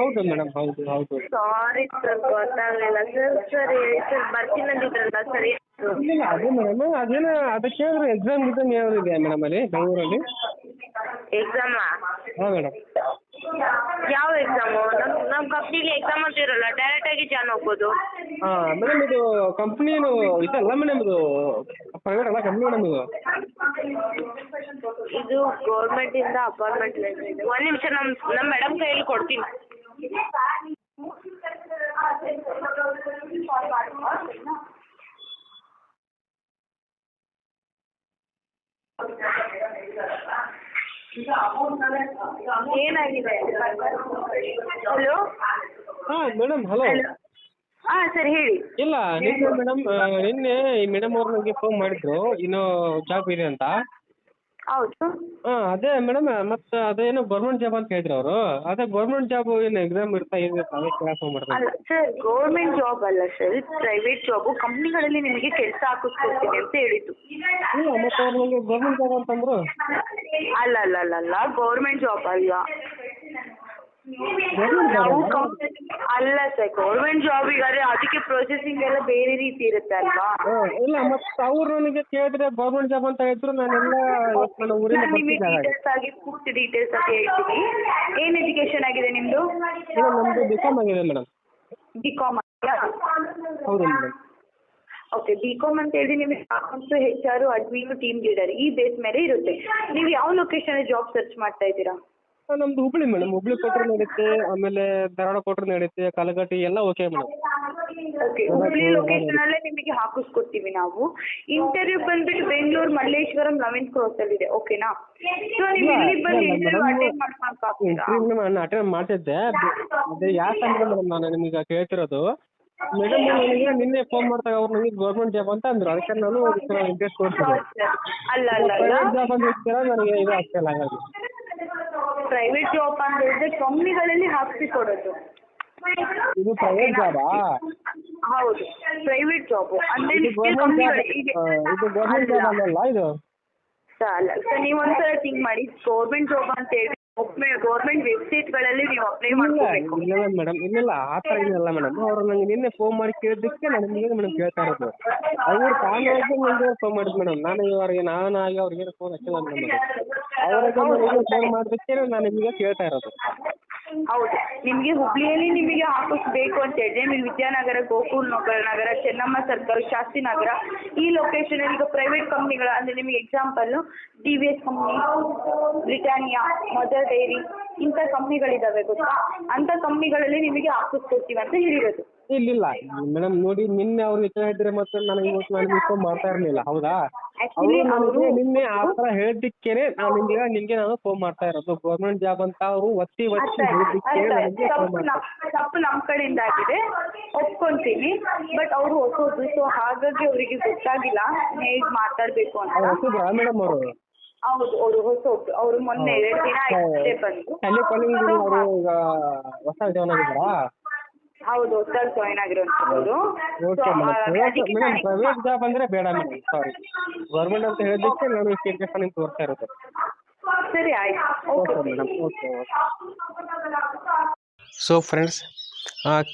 ಹೌದು ಮೇಡಮ್, ಹೌದು. ಸಾರಿ ಸರ್, ಗೊತ್ತಾಗ್ಲಿಲ್ಲ ಸರ್. ಸರ್ ಹೇಳಿ ಸರ್, ಬರ್ತೀನಿ ಅಂದಿದ್ರಲ್ಲ ಸರ್. ಇಲ್ಲ ಅದೇ ಮೇಡಮ್, ಅದೇನೋ ಅದಕ್ಕೆ ಎಕ್ಸಾಮ್ ಏನಾದ್ರು ಇದೆಯಾ ಮೇಡಮ್ ಅಲ್ಲಿ ಬೆಂಗಳೂರಲ್ಲಿ? ಎಕ್ಸಾಮಾ? ಹಾಂ ಮೇಡಮ್. ಯಾವ ಎಕ್ಸಾಮು? ನಮ್ಮ ಕಂಪ್ನಿಗೆ ಎಕ್ಸಾಮ್ ಅಂತ ಇರಲ್ಲ, ಡೈರೆಕ್ಟ್ ಆಗಿ ಜಾಯ್ನ್ ಆಗ್ಬೋದು. ಮೇಡಮ್ ಇದು ಕಂಪ್ನಿನು ಇದಲ್ಲ ಮೇಡಮ್, ಇದು ಪ್ರೈವೇಟ್ ಅಲ್ಲ ಕಂಪ್ನಿ ಮೇಡಮ್ ಇದು? ಇದು ಗೌರ್ಮೆಂಟ್ ಇಂದ ಅಪಾಯಿಂಟ್ಮೆಂಟ್ ಲೆಟರ್ ಇದೆ. ಒಂದ್ ನಿಮಿಷ ನಮ್ಮ ಮೇಡಮ್ ಕೈಯಲ್ಲಿ ಕೊಡ್ತೀನಿ. ಏನಾಗಿದೆ? ಹಲೋ. Madam hello. ಸರ್ ಹೇಳಿ. ಇಲ್ಲ ನಿನ್ನೆ ಮೇಡಮ್, ಈ ಮೇಡಮ್ ಅವ್ರು ನನಗೆ ಫೋನ್ ಮಾಡಿದ್ರು, ಇನ್ನೂ ಜಾಬ್ ಇದೆ ಅಂತ. ಹೌದು. ಅದೇ ಮೇಡಮ್, ಮತ್ತೆ ಅದೇನೋ ಗೌರ್ಮೆಂಟ್ ಜಾಬ್ ಅಂತ ಹೇಳಿದ್ರು ಅವರು. ಅದೇ ಗೌರ್ಮೆಂಟ್ ಜಾಬ್ ಏನು ಎಕ್ಸಾಮ್ ಇರ್ತಾ ಇದೆ ಅದೇ ಕೇಳಕ್ ಫೋನ್ ಮಾಡಿದ್ರು. ಅಲ್ಲ ಸರ್, ಗೌರ್ಮೆಂಟ್ ಜಾಬ್ ಅಲ್ಲ ಸರ್, ಪ್ರೈವೇಟ್ ಜಾಬು. ಕಂಪ್ನಿಗಳಲ್ಲಿ ನಿಮಗೆ ಕೆಲಸ ಹಾಕಿಸ್ಕೊಡ್ತೀನಿ ಅಂತ ಹೇಳಿದ್ದು. ಇಲ್ಲ ಮತ್ತೆ ಅವ್ರು ನನಗೆ ಗೌರ್ಮೆಂಟ್ ಜಾಬ್ ಅಂತಂದ್ರು. ಅಲ್ಲ ಗೌರ್ಮೆಂಟ್ ಜಾಬ್ ಅಲ್ಲ. ಅಲ್ಲ ಸರ್, ಗೌರ್ಮೆಂಟ್ ಜಾಬಿಗಾದ್ರೆ ಅದಕ್ಕೆ ಪ್ರೊಸೆಸಿಂಗ್ ಎಲ್ಲ ಬೇರೆ ರೀತಿ ಇರುತ್ತೆ ಅಲ್ವಾ? ಇಲ್ಲ ಮತ್ತೆ ಅವ್ರು ನನಗೆ ಕೇಳಿದ್ರೆ ಗೌರ್ಮೆಂಟ್ ಜಾಬ್ ಅಂತ ಹೇಳಿದ್ರು. ನಾನೆಲ್ಲ ನನ್ನ ಊರಿಂದ ಡೀಟೇಲ್ಸ್ ಆಗಿ ಪೂರ್ತಿ ಡೀಟೇಲ್ಸ್ ಆಗಿ ಹೇಳ್ತೀನಿ. ಏನ್ ಎಜುಕೇಶನ್ ಆಗಿದೆ ನಿಮ್ದು? ನಮ್ದು ಬಿಕಾಮ್ ಆಗಿದೆ ಮೇಡಮ್. ಬಿಕಾಮ್ ಆಗಿದೆಯಾ? ಹೌದು ಮೇಡಮ್. ಓಕೆ, ಬಿಕಾಮ್ ಅಂತ ಹೇಳಿ ನಿಮಗೆ accounts, HR, admin, team leader ಈ ಬೇಸ್ ಮೇಲೆ ಇರುತ್ತೆ. ನೀವು ಯಾವ ಲೊಕೇಶನ್ ಜಾಬ್ ಸರ್ಚ್ ಮಾಡ್ತಾ ಇದ್ದೀರಾ? ನಮ್ದು ಹುಬ್ಳಿ ಮೇಡಮ್. ಹುಬ್ಳಿ ಕೊಟ್ಟರು ನಡೀತೆ, ಆಮೇಲೆ ಧಾರವಾಡ ಕೊಟ್ಟರು ನಡೀತೆ, ಕಲಘಟಗಿ ಎಲ್ಲ okay madam. Okay, Hubli location ಅಲ್ಲೇ ನಿಮಗೆ ಹಾಕಿಸ್ಕೊಡ್ತೀವಿ ನಾವು. ಇಂಟರ್ವ್ಯೂ ಬಂದ್ಬಿಟ್ಟು ಬೆಂಗಳೂರು ಮಲ್ಲೇಶ್ವರಂ 11th ಕ್ರಾಸ್ ಅಲ್ಲಿ ಇದೆ. ಓಕೆನಾ? ಸೊ ನೀವು ಇಲ್ಲಿ ಬಂದು ಇಂಟರ್ವ್ಯೂ ಅಟೆಂಡ್ ಮಾಡ್ಕೊಳ್ತೀರಾ? ನಾನು ಅಟೆಂಡ್ ಮಾಡ್ತಿದ್ದೆ. ಅದೇ ಯಾಕಂದ್ರೆ ಮೇಡಮ್ ನಾನು ನಿಮಗೆ ಕೇಳ್ತಿರೋದು, ಮೇಡಮ್ ನನಗೆ ನಿನ್ನೆ ಫೋನ್ ಮಾಡ್ದಾಗ ಅವ್ರು ನನಗೆ ಗೌರ್ಮೆಂಟ್ ಜಾಬ್ ಅಂತ ಅಂದ್ರು. ಅದಕ್ಕೆ ನಾನು ಇಂಟ್ರೆಸ್ಟ್ ತೋರಿಸಿದೆ. ಪ್ರೈವೇಟ್ ಜಾಬ್ ಅಂತ ಹೇಳ್ತೀರಾ, ನನಗೆ ಇದು ಆಗ್ತಿಲ್ಲ. ಹಾಗಾಗಿ ಪ್ರೈವೇಟ್ ಜಾಬ್ ಅಂತ ಹೇಳಿದ್ರೆ ಕಂಪ್ನಿಗಳಲ್ಲಿ ಹಾಕ್ಸಿ ಕೊಡೋದು. ಇದು ಪ್ರೈವೇಟ್ ಜಾಬಾ? ಹೌದು, ಪ್ರೈವೇಟ್ ಜಾಬ್ ಅಂದ್ರೆ ಇದು ಗೌರ್ಮೆಂಟ್ ಜಾಬ್ ಅಲ್ಲ ಇದು? ಅಲ್ಲ ಸರ್, ನೀವು ಒಂದ್ಸಲ ಥಿಂಕ್ ಮಾಡಿ. ಗೌರ್ಮೆಂಟ್ ಜಾಬ್ ಅಂತ ಹೇಳಿ ಗೌರ್ಮೆಂಟ್ ವೆಬ್ಸೈಟ್ಗಳಲ್ಲಿ ನೀವು ಅಪ್ಲೈ ಮಾಡ್ಕೋಬೇಕು. ಇಲ್ಲ ಮೇಡಮ್, ಇಲ್ಲ ಆ ಥರ ಏನಿಲ್ಲ ಮೇಡಮ್. ಅವರು ನನಗೆ ನಿನ್ನೆ ಫೋನ್ ಮಾಡಿ ಕೇಳಿದ್ದಕ್ಕೆ ನಾನು ನಿಮಗೆ ಮೇಡಮ್ ಕೇಳ್ತಾ ಇರೋದು. ಅವ್ರು ತಾನಾಗಿ ನನಗೆ ಫೋನ್ ಮಾಡಿದ್ರು ಮೇಡಮ್. ನಾನಾಗಿ ಅವ್ರಿಗೆ ಫೋನ್ ಹಚ್ಚಿಲ್ಲ ಮೇಡಮ್. ಅವರಿಗೆ ನನಗೆ ಫೋನ್ ಮಾಡೋದಕ್ಕೆ ನಾನು ನಿಮಗೆ ಕೇಳ್ತಾ ಇರೋದು. ಹೌದು, ನಿಮಗೆ ಹುಬ್ಳಿಯಲ್ಲಿ ನಿಮಗೆ ಹಾಕಿಸ್ಬೇಕು ಅಂತ ಹೇಳಿದ್ರೆ ನಿಮಗೆ ವಿದ್ಯಾನಗರ, ಗೋಕುಲ್ ನಗರ, ಚೆನ್ನಮ್ಮ ಸರ್ಕಲ್, ಶಾಸ್ತ್ರಿನಗರ ಈ ಲೊಕೇಶನ್ ಈಗ ಪ್ರೈವೇಟ್ ಕಂಪ್ನಿಗಳು ಅಂದ್ರೆ ನಿಮಗೆ example TVS company, Britannia, mother dairy ಇಂಥ ಕಂಪ್ನಿಗಳಿದಾವೆ ಗೊತ್ತಾ? ಅಂತ ಕಂಪ್ನಿಗಳಲ್ಲಿ ನಿಮಗೆ ಹಾಕಿಸ್ಕೊಡ್ತೀವಿ ಅಂತ ಹೇಳಿರೋದು. ಇಲ್ಲ ಮೇಡಮ್, ನೋಡಿ ನಿನ್ನೆ ಅವ್ರು ಇದ್ರೆ ಮತ್ತೆ ನನಗೆ ಇವತ್ತು ನಾನು ಇನ್ಫಾರ್ಮ್ ಮಾಡ್ತಾ ಇರಲಿಲ್ಲ. ಹೌದಾ? ಅವರು ನಿನ್ನೆ ಆ ಥರ ಹೇಳಿದ್ದಕ್ಕೇನೆ ನಿಮಗೆ ನಾನು ಫೋನ್ ಮಾಡ್ತಾ ಇರೋದು. ಗೌರ್ಮೆಂಟ್ ಜಾಬ್ ಅಂತ ಅವರು ಒತ್ತಿ ಹೇಳಿದ್ದಕ್ಕೆ ನನಗೆ ಫೋನ್ ಮಾಡ್ತಾರೆ. ತಪ್ಪು ನಮ್ಮ ಕಡೆಯಿಂದ ಆಗಿದೆ, ಒಪ್ಕೊಂತೀನಿ. ಬಟ್ ಅವರು ಹೊಸದು, ಸೊ ಹಾಗಾಗಿ ಅವರಿಗೆ ಗೊತ್ತಾಗಿಲ್ಲ ಹೇಗೆ ಮಾತಾಡಬೇಕು ಅಂತ. ಹೊಸಬ್ರಾ ಮೇಡಮ್ ಅವರು? ಹೌದು, ಅವರು ಹೊಸಬ್ರು. ಅವರು ಮೊನ್ನೆ 2 ದಿನ ಆಯ್ತು ಬಂದು. ಅವರು ಈಗ ಹೊಸ ಜಾಯ್ನ್ ಆಗಿದ್ದಾರಾ? ಹೌದು, ಹೊಸದಾಗಿ ಜಾಯ್ನ್ ಆಗಿರೋಂಥದ್ದು. ಓಕೆ ಮೇಡಮ್, ಪ್ರೈವೇಟ್ ಜಾಬ್ ಅಂದರೆ ಬೇಡ ಮೇಡಮ್, ಸಾರಿ. ಗೌರ್ಮೆಂಟ್ ಅಂತ ಹೇಳಿದ್ದಕ್ಕೆ ನಾನು ಇಷ್ಟು ನಿಮ್ಗೆ ತೋರಿಸ್ತಾ ಇರೋದು. ಸರಿ ಆಯ್ತು, okay madam. Okay. So friends,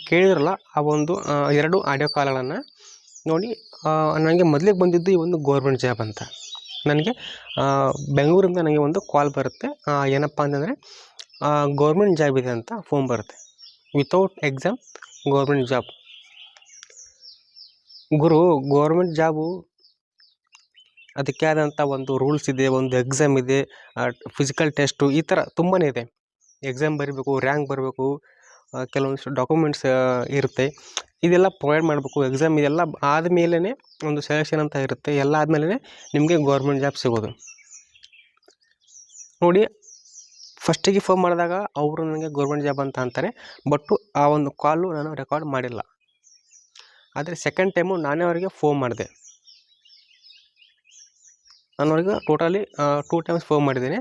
ಕೇಳಿದ್ರಲ್ಲ ಆ ಒಂದು 2 ಆಡಿಯೋ ಕಾಲ್ಗಳನ್ನು ನೋಡಿ. ನನಗೆ ಮೊದಲಿಗೆ ಬಂದಿದ್ದು ಈ ಒಂದು ಗೌರ್ಮೆಂಟ್ ಜಾಬ್ ಅಂತ. ನನಗೆ ಬೆಂಗಳೂರಿಂದ ನನಗೆ ಒಂದು ಕಾಲ್ ಬರುತ್ತೆ. ಏನಪ್ಪ ಅಂತಂದರೆ ಗೌರ್ಮೆಂಟ್ ಜಾಬ್ ಇದೆ ಅಂತ ಫೋನ್ ಬರುತ್ತೆ. Without exam government job. Government job ಅದಕ್ಕೆ ಆದಂಥ ಒಂದು ರೂಲ್ಸ್ ಇದೆ, ಒಂದು ಎಕ್ಸಾಮ್ ಇದೆ, ಫಿಸಿಕಲ್ ಟೆಸ್ಟು, ಈ ಥರ ತುಂಬಾ ಇದೆ. ಎಕ್ಸಾಮ್ ಬರೀಬೇಕು, ರ್ಯಾಂಕ್ ಬರಬೇಕು, ಕೆಲವೊಂದಿಷ್ಟು ಡಾಕ್ಯುಮೆಂಟ್ಸ್ ಇರುತ್ತೆ, ಇದೆಲ್ಲ ಪ್ರೊವೈಡ್ ಮಾಡಬೇಕು. ಎಕ್ಸಾಮ್ ಇದೆಲ್ಲ ಆದಮೇಲೆ ಒಂದು ಸೆಲೆಕ್ಷನ್ ಅಂತ ಇರುತ್ತೆ, ಎಲ್ಲ ಆದಮೇಲೆ ನಿಮಗೆ ಗೌರ್ಮೆಂಟ್ ಜಾಬ್ ಸಿಗೋದು. ನೋಡಿ, ಫಸ್ಟಿಗೆ ಫೋನ್ ಮಾಡಿದಾಗ ಅವರು ನನಗೆ ಗೌರ್ಮೆಂಟ್ ಜಾಬ್ ಅಂತ ಅಂತಾರೆ, ಬಟ್ಟು ಆ ಒಂದು ಕಾಲು ನಾನು ರೆಕಾರ್ಡ್ ಮಾಡಿಲ್ಲ. ಆದರೆ ಸೆಕೆಂಡ್ ಟೈಮು ನಾನೇ ಅವರಿಗೆ ಫೋನ್ ಮಾಡಿದೆ. ನಾನು ಅವ್ರಿಗೆ ಟೋಟಲಿ 2 ಟೈಮ್ಸ್ ಫೋನ್ ಮಾಡಿದ್ದೇನೆ.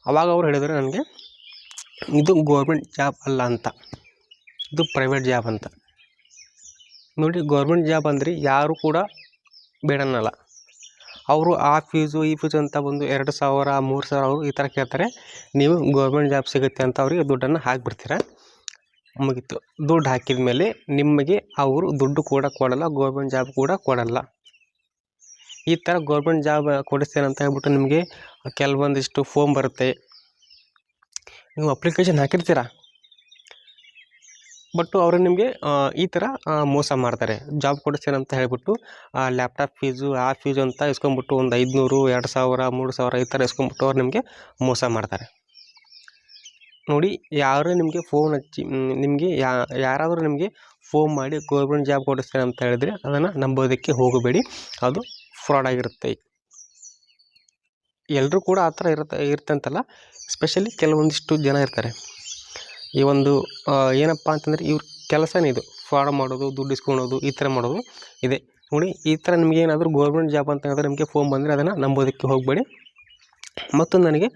ಆವಾಗ ಅವ್ರು ಹೇಳಿದರು ನನಗೆ ಇದು ಗೌರ್ಮೆಂಟ್ ಜಾಬ್ ಅಲ್ಲ ಅಂತ, ಇದು ಪ್ರೈವೇಟ್ ಜಾಬ್ ಅಂತ. ನೋಡಿ, ಗೌರ್ಮೆಂಟ್ ಜಾಬ್ ಅಂದರೆ ಯಾರು ಕೂಡ ಬೇಡನ್ನಲ್ಲ. ಅವರು ಆ ಫೀಸು ಈ ಫೀಸು ಅಂತ ಒಂದು 2,000 3,000 ಅವರು ಈ ಥರ ಕೇಳ್ತಾರೆ. ನೀವು ಗೌರ್ಮೆಂಟ್ ಜಾಬ್ ಸಿಗುತ್ತೆ ಅಂತ ಅವರಿಗೆ ದುಡ್ಡನ್ನು ಹಾಕಿಬಿಡ್ತೀರ, ಮುಗೀತು. ದುಡ್ಡು ಹಾಕಿದ ಮೇಲೆ ನಿಮಗೆ ಅವರು ದುಡ್ಡು ಕೂಡ ಕೊಡಲ್ಲ, ಗೌರ್ಮೆಂಟ್ ಜಾಬ್ ಕೂಡ ಕೊಡಲ್ಲ. ಈ ಥರ ಗೌರ್ಮೆಂಟ್ ಜಾಬ್ ಕೊಡಿಸ್ತೇನೆ ಅಂತ ಹೇಳ್ಬಿಟ್ಟು ನಿಮಗೆ ಕೆಲವೊಂದಿಷ್ಟು ಫೋನ್ ಬರುತ್ತೆ. ನೀವು ಅಪ್ಲಿಕೇಶನ್ ಹಾಕಿರ್ತೀರ, ಬಟ್ಟು ಅವರು ನಿಮಗೆ ಈ ಥರ ಮೋಸ ಮಾಡ್ತಾರೆ. ಜಾಬ್ ಕೊಡಿಸ್ತೇನೆ ಅಂತ ಹೇಳ್ಬಿಟ್ಟು ಲ್ಯಾಪ್ಟಾಪ್ ಫೀಸು ಆ ಫೀಸು ಅಂತ ಇಸ್ಕೊಂಬಿಟ್ಟು ಒಂದು 500 2,000 3,000 ಈ ಥರ ಇಸ್ಕೊಂಬಿಟ್ಟು ಅವ್ರು ನಿಮಗೆ ಮೋಸ ಮಾಡ್ತಾರೆ. ನೋಡಿ, ಯಾರು ನಿಮಗೆ ಫೋನ್ ಹಚ್ಚಿ ನಿಮಗೆ ಯಾರಾದರೂ ನಿಮಗೆ ಫೋನ್ ಮಾಡಿ ಗೌರ್ಮೆಂಟ್ ಜಾಬ್ ಕೊಡಿಸ್ತೇನೆ ಅಂತ ಹೇಳಿದರೆ ಅದನ್ನು ನಂಬೋದಕ್ಕೆ ಹೋಗಬೇಡಿ, ಅದು ಫ್ರಾಡ್ ಆಗಿರುತ್ತೆ. ಎಲ್ಲರೂ ಕೂಡ ಆ ಥರ ಇರ್ತಂತಲ್ಲ, ಸ್ಪೆಷಲಿ ಕೆಲವೊಂದಿಷ್ಟು ಜನ ಇರ್ತಾರೆ. ಈ ಒಂದು ಏನಪ್ಪ ಅಂತಂದರೆ ಇವ್ರ ಕೆಲಸನೇ ಇದು, ಫ್ರಾಡ್ ಮಾಡೋದು, ದುಡ್ಡು ಇಸ್ಕೊಳೋದು, ಈ ಥರ ಮಾಡೋದು ಇದೆ. ನೋಡಿ, ಈ ಥರ ನಿಮಗೆ ಏನಾದರೂ ಗೌರ್ಮೆಂಟ್ ಜಾಬ್ ಅಂತ ಹೇಳಿದ್ರೆ ನಿಮಗೆ ಫೋನ್ ಬಂದರೆ ಅದನ್ನು ನಂಬೋದಕ್ಕೆ ಹೋಗಬೇಡಿ. ಮತ್ತು ನನಗೆ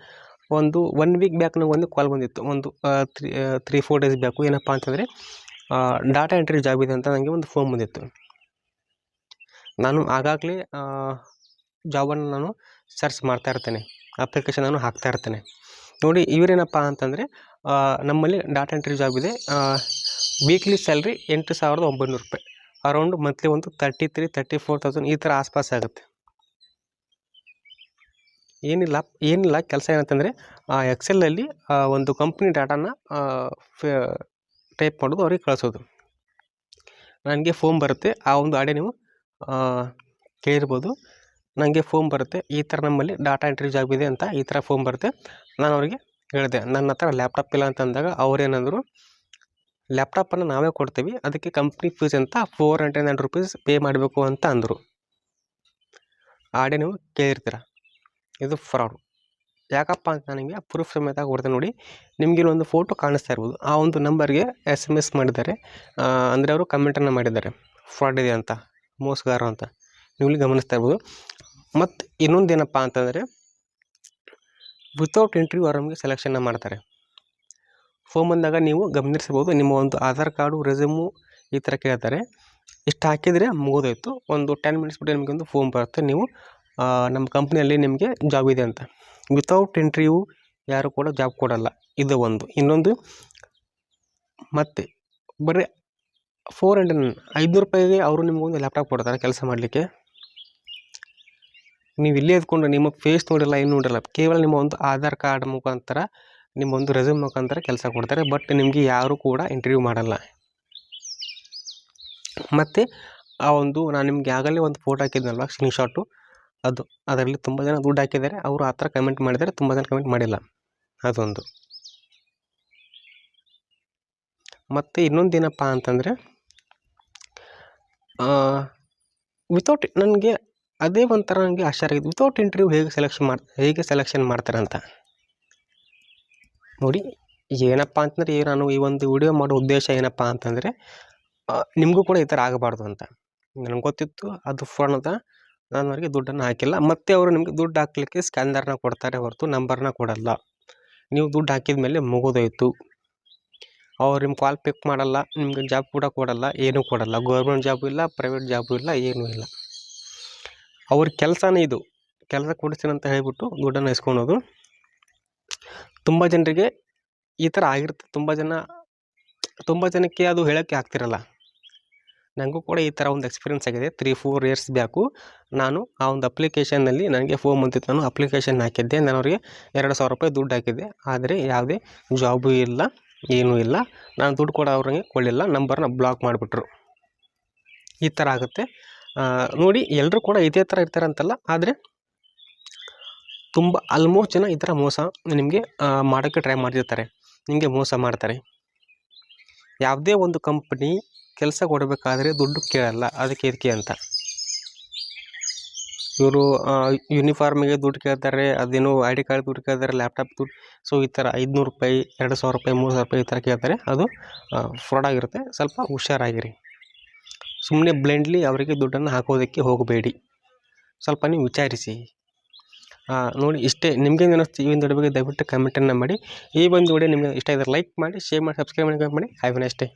ಒಂದು 1 ವೀಕ್ ಬ್ಯಾಕ್ ನನಗೆ ಒಂದು ಕಾಲ್ ಬಂದಿತ್ತು, ಒಂದು 3-4 ಡೇಸ್ ಬ್ಯಾಕು. ಏನಪ್ಪ ಅಂತಂದರೆ ಡಾಟಾ ಎಂಟ್ರಿ ಜಾಬ್ ಇದೆ ಅಂತ ನನಗೆ ಒಂದು ಫೋನ್ ಬಂದಿತ್ತು. ನಾನು ಆಗಾಗಲೇ ಜಾಬನ್ನು ನಾನು ಸರ್ಚ್ ಮಾಡ್ತಾ ಇರ್ತೇನೆ, ಅಪ್ಲಿಕೇಶನ್ ನಾನು ಹಾಕ್ತಾ ಇರ್ತೇನೆ. ನೋಡಿ, ಇವರೇನಪ್ಪ ಅಂತಂದರೆ ನಮ್ಮಲ್ಲಿ ಡಾಟಾ ಎಂಟ್ರಿ ಜಾಬ್ ಇದೆ, ವೀಕ್ಲಿ ಸ್ಯಾಲ್ರಿ 8,900 ರೂಪಾಯಿ, ಅರೌಂಡ್ ಮಂತ್ಲಿ ಒಂದು 33,000-34,000 ಈ ಥರ ಆಸ್ಪಾಸ್ ಆಗುತ್ತೆ. ಏನಿಲ್ಲ ಕೆಲಸ ಏನಂತಂದರೆ ಎಕ್ಸೆಲಲ್ಲಿ ಒಂದು ಕಂಪ್ನಿ ಡಾಟಾನ ಟೈಪ್ ಮಾಡೋದು, ಅವ್ರಿಗೆ ಕಳಿಸೋದು. ನನಗೆ ಫೋನ್ ಬರುತ್ತೆ, ಆ ಒಂದು ಆಡಿಯೋ ನೀವು ಕೇಳಿರ್ಬೋದು. ನನಗೆ ಫೋನ್ ಬರುತ್ತೆ, ಈ ಥರ ನಮ್ಮಲ್ಲಿ ಡಾಟಾ ಎಂಟ್ರಿ ಜಾಬ್ ಇದೆ ಅಂತ ಈ ಥರ ಫೋನ್ ಬರುತ್ತೆ. ನಾನು ಅವರಿಗೆ ಹೇಳಿದೆ, ನನ್ನ ಹತ್ರ ಲ್ಯಾಪ್ಟಾಪ್ ಇಲ್ಲ ಅಂತ ಅಂದಾಗ ಅವ್ರೇನಂದರು, ಲ್ಯಾಪ್ಟಾಪನ್ನು ನಾವೇ ಕೊಡ್ತೀವಿ, ಅದಕ್ಕೆ ಕಂಪ್ನಿ ಫೀಸ್ ಅಂತ 499 ರೂಪೀಸ್ ಪೇ ಮಾಡಬೇಕು ಅಂತ ಅಂದರು. ಆಡಿಯೋ ನೀವು ಕೇಳಿರ್ತೀರ. ಇದು ಫ್ರಾಡು. ಯಾಕಪ್ಪ ಅಂತ ನನಗೆ ಪ್ರೂಫ್ ಸಮೇತ ಕೊಡ್ತೇನೆ. ನೋಡಿ, ನಿಮಗೆ ಒಂದು ಫೋಟೋ ಕಾಣಿಸ್ತಾ ಇರ್ಬೋದು, ಆ ಒಂದು ನಂಬರ್ಗೆ SMS ಮಾಡಿದ್ದಾರೆ, ಅಂದರೆ ಅವರು ಕಮೆಂಟನ್ನು ಮಾಡಿದ್ದಾರೆ ಫ್ರಾಡ್ ಇದೆ ಅಂತ, ಮೋಸಗಾರ ಅಂತ ನೀವು ಇಲ್ಲಿ ಗಮನಿಸ್ತಾ ಇರ್ಬೋದು. ಮತ್ತು ಇನ್ನೊಂದೇನಪ್ಪ ಅಂತಂದರೆ ವಿತೌಟ್ ಇಂಟರ್ವ್ಯೂ ಅವ್ರು ನಮಗೆ ಸೆಲೆಕ್ಷನ್ನ ಮಾಡ್ತಾರೆ. ಫೋನ್ ಬಂದಾಗ ನೀವು ಗಮನಿಸ್ಬೋದು, ನಿಮ್ಮ ಒಂದು ಆಧಾರ್ ಕಾರ್ಡು, ರೆಸ್ಯೂಮು ಈ ಥರ ಕೇಳ್ತಾರೆ. ಇಷ್ಟು ಹಾಕಿದರೆ ಮುಗಿದೋಯ್ತು. ಒಂದು 10 ಮಿನಿಟ್ಸ್ ಬಿಟ್ಟು ನಿಮಗೆ ಒಂದು ಫೋನ್ ಬರುತ್ತೆ, ನೀವು ನಮ್ಮ ಕಂಪ್ನಿಯಲ್ಲಿ ನಿಮಗೆ ಜಾಬ್ ಇದೆ ಅಂತ. ವಿತೌಟ್ ಇಂಟರ್ವ್ಯೂ ಯಾರು ಕೂಡ ಜಾಬ್ ಕೊಡಲ್ಲ, ಇದು ಒಂದು. ಇನ್ನೊಂದು, ಮತ್ತು ಬರೀ 500 ರೂಪಾಯಿಗೆ ಅವರು ನಿಮಗೊಂದು ಲ್ಯಾಪ್ಟಾಪ್ ಕೊಡ್ತಾರೆ ಕೆಲಸ ಮಾಡಲಿಕ್ಕೆ. ನೀವು ಇಲ್ಲೇ ಇದ್ಕೊಂಡು ನಿಮ್ಮ ಫೇಸ್ ನೋಡಿಲ್ಲ, ಏನು ನೋಡಿಲ್ಲ, ಕೇವಲ ನಿಮ್ಮ ಒಂದು ಆಧಾರ್ ಕಾರ್ಡ್ ಮುಖಾಂತರ, ನಿಮ್ಮ ಒಂದು ರೆಸ್ಯೂಮ್ ಮುಖಾಂತರ ಕೆಲಸ ಕೊಡ್ತಾರೆ. ಬಟ್ ನಿಮಗೆ ಯಾರು ಕೂಡ ಇಂಟರ್ವ್ಯೂ ಮಾಡಲ್ಲ. ಮತ್ತು ಆ ಒಂದು ನಾನು ನಿಮಗೆ ಆಗಲೇ ಒಂದು ಫೋಟೋ ಹಾಕಿದ್ನಲ್ವ, ಸ್ಕ್ರೀನ್ಶಾಟು, ಅದರಲ್ಲಿ ತುಂಬ ಜನ ದುಡ್ಡು ಹಾಕಿದ್ದಾರೆ, ಅವರು ಆ ಥರ ಕಮೆಂಟ್ ಮಾಡಿದ್ದಾರೆ, ತುಂಬ ಜನ ಕಮೆಂಟ್ ಮಾಡಿಲ್ಲ. ಅದೊಂದು. ಮತ್ತು ಇನ್ನೊಂದೇನಪ್ಪ ಅಂತಂದರೆ ವಿತೌಟ್, ನನಗೆ ಅದೇ ಒಂಥರ ನನಗೆ ಆಶ್ಚರ್ಯ ಆಗಿದೆ, ವಿತೌಟ್ ಇಂಟರ್ವ್ಯೂ ಹೇಗೆ ಸೆಲೆಕ್ಷನ್ ಮಾಡ್ತಾರೆ ಅಂತ. ನೋಡಿ, ಏನಪ್ಪ ಅಂತಂದರೆ ನಾನು ಈ ಒಂದು ವಿಡಿಯೋ ಮಾಡೋ ಉದ್ದೇಶ ಏನಪ್ಪ ಅಂತಂದರೆ ನಿಮಗೂ ಕೂಡ ಈ ಥರ ಆಗಬಾರ್ದು ಅಂತ. ನನಗೆ ಗೊತ್ತಿತ್ತು ಅದು ಫೋನ್ ಅಂತ, ನಾನು ಅವರಿಗೆ ದುಡ್ಡನ್ನು ಹಾಕಿಲ್ಲ. ಮತ್ತು ಅವರು ನಿಮಗೆ ದುಡ್ಡು ಹಾಕಲಿಕ್ಕೆ ಸ್ಕ್ಯಾನರ್ನ ಕೊಡ್ತಾರೆ ಹೊರತು ನಂಬರ್ನ ಕೊಡಲ್ಲ. ನೀವು ದುಡ್ಡು ಹಾಕಿದ ಮೇಲೆ ಮುಗಿದೋಯ್ತು. ಅವ್ರು ನಿಮ್ಮ ಕಾಲ್ ಪಿಕ್ ಮಾಡಲ್ಲ, ನಿಮಗೆ ಜಾಬ್ ಕೂಡ ಕೊಡಲ್ಲ, ಏನೂ ಕೊಡಲ್ಲ. ಗೌರ್ಮೆಂಟ್ ಜಾಬು ಇಲ್ಲ, ಪ್ರೈವೇಟ್ ಜಾಬು ಇಲ್ಲ, ಏನೂ ಇಲ್ಲ. ಅವ್ರ ಕೆಲಸನೇ ಇದು, ಕೆಲಸ ಕೊಡಿಸ್ತೀನಿ ಅಂತ ಹೇಳ್ಬಿಟ್ಟು ದುಡ್ಡನ್ನು ಇಸ್ಕೊಳೋದು. ತುಂಬ ಜನರಿಗೆ ಈ ಥರ ಆಗಿರುತ್ತೆ. ತುಂಬ ಜನಕ್ಕೆ ಅದು ಹೇಳೋಕ್ಕೆ ಆಗ್ತಿರಲ್ಲ. ನನಗೂ ಕೂಡ ಈ ಥರ ಒಂದು ಎಕ್ಸ್ಪೀರಿಯೆನ್ಸ್ ಆಗಿದೆ. 3-4 ಇಯರ್ಸ್ ಬ್ಯಾಕು ನಾನು ಆ ಒಂದು ಅಪ್ಲಿಕೇಶನ್ನಲ್ಲಿ ನನಗೆ ಫೋನ್ ಬಂದಿತ್ತು, ನಾನು ಅಪ್ಲಿಕೇಶನ್ ಹಾಕಿದ್ದೆ, ನಾನು ಅವರಿಗೆ 2,000 ರೂಪಾಯಿ ದುಡ್ಡು ಹಾಕಿದ್ದೆ. ಆದರೆ ಯಾವುದೇ ಜಾಬು ಇಲ್ಲ, ಏನೂ ಇಲ್ಲ. ನಾನು ದುಡ್ಡು ಕೂಡ ಅವ್ರಿಗೆ ಕೊಡಲಿಲ್ಲ, ನಂಬರ್ನ ಬ್ಲಾಕ್ ಮಾಡಿಬಿಟ್ರು. ಈ ಥರ ಆಗುತ್ತೆ. ನೋಡಿ, ಎಲ್ಲರೂ ಕೂಡ ಇದೇ ಥರ ಇರ್ತಾರಂತಲ್ಲ, ಆದರೆ ತುಂಬ ಆಲ್ಮೋಸ್ಟ್ ಜನ ಈ ಥರ ಮೋಸ ನಿಮಗೆ ಮಾಡೋಕ್ಕೆ ಟ್ರೈ ಮಾಡ್ತಿರ್ತಾರೆ, ನಿಮಗೆ ಮೋಸ ಮಾಡ್ತಾರೆ. ಯಾವುದೇ ಒಂದು ಕಂಪ್ನಿ ಕೆಲಸ ಕೊಡಬೇಕಾದ್ರೆ ದುಡ್ಡು ಕೇಳಲ್ಲ, ಅದಕ್ಕೆ ಇದಕ್ಕೆ ಅಂತ. ಇವರು ಯೂನಿಫಾರ್ಮಿಗೆ ದುಡ್ಡು ಕೇಳ್ತಾರೆ, ಅದೇನೋ ಐ ಡಿ ಕಾರ್ಡ್ ದುಡ್ಡು ಕೇಳ್ತಾರೆ, ಲ್ಯಾಪ್ಟಾಪ್ ದುಡ್ಡು. ಸೊ ಈ ಥರ 500 ರೂಪಾಯಿ, 2000 ರೂಪಾಯಿ, 3000 ರೂಪಾಯಿ ಈ ಥರ ಕೇಳ್ತಾರೆ. ಅದು ಫ್ರಾಡ್ ಆಗಿರುತ್ತೆ. ಸ್ವಲ್ಪ ಹುಷಾರಾಗಿರಿ. ಸುಮ್ಮನೆ ಬ್ಲೈಂಡ್ಲಿ ಅವರಿಗೆ ದುಡ್ಡನ್ನು ಹಾಕೋದಕ್ಕೆ ಹೋಗಬೇಡಿ. ಸ್ವಲ್ಪ ನೀವು ವಿಚಾರಿಸಿ. ನೋಡಿ, ಇಷ್ಟೇ. ನಿಮಗೇನು ಅನ್ನಿಸ್ತು ಈ ಒಂದು ವಿಡಿಯೋ ಬಗ್ಗೆ ದಯವಿಟ್ಟು ಕಮೆಂಟನ್ನು ಮಾಡಿ. ಈ ಒಂದು ವಿಡಿಯೋ ನಿಮಗೆ ಇಷ್ಟ ಇದ್ದರೆ ಲೈಕ್ ಮಾಡಿ, ಶೇರ್ ಮಾಡಿ, ಸಬ್ಸ್ಕ್ರೈಬ್ ಮಾಡಿ. Have A nice day.